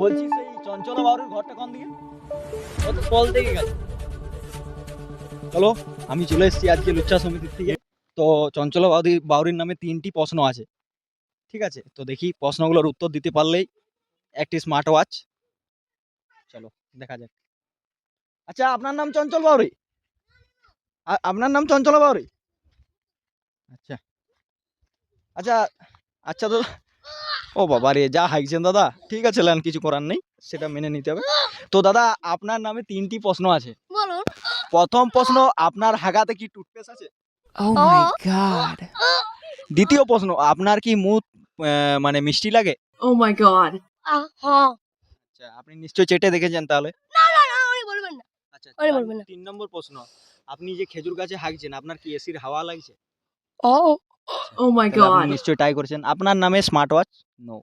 বলছি সেই চঞ্চলা বাউরির ঘরটা কোন দিকে? ও তো কল থেকে গেছে। চলো, আমি চলে এসেছি আজকে লুচ্চা সমিতির থেকে। তো চঞ্চলা বাউরির নামে 3টি প্রশ্ন আছে, ঠিক আছে? তো দেখি প্রশ্নগুলোর উত্তর দিতে পারলেই একটি স্মার্ট ওয়াচ। চলো দেখা যাক। আচ্ছা, আপনার নাম চঞ্চল বাউরি? আপনার নাম চঞ্চলা বাউরি? আচ্ছা আচ্ছা আচ্ছা দাদা। ও বাবা রে, যা হাইকছেন দাদা। ঠিক আছে, লেন, কিছু করার নেই, সেটা মেনে নিতে হবে। তো দাদা, আপনার নামে 3টি প্রশ্ন আছে। বলুন। প্রথম প্রশ্ন, আপনার হাগাতে কি টুথপেস্ট আছে? Oh my god. দ্বিতীয় প্রশ্ন, আপনার কি মুখ মানে মিষ্টি লাগে? Oh my god. হ্যাঁ। আচ্ছা, আপনি নিশ্চয়ই চেটে দেখেছেন তাহলে। না না না, উনি বলবেন না। আচ্ছা, আরে বলবেন না। 3 নম্বর প্রশ্ন, আপনি যে খেজুর গাছে হাগছেন, আপনার কি এসির হাওয়া লাগছে? ও Oh my তাহলে আপনি god. নিশ্চয়ই ট্রাই করেছেন। আপনার নামে স্মার্ট ওয়াচ? নো।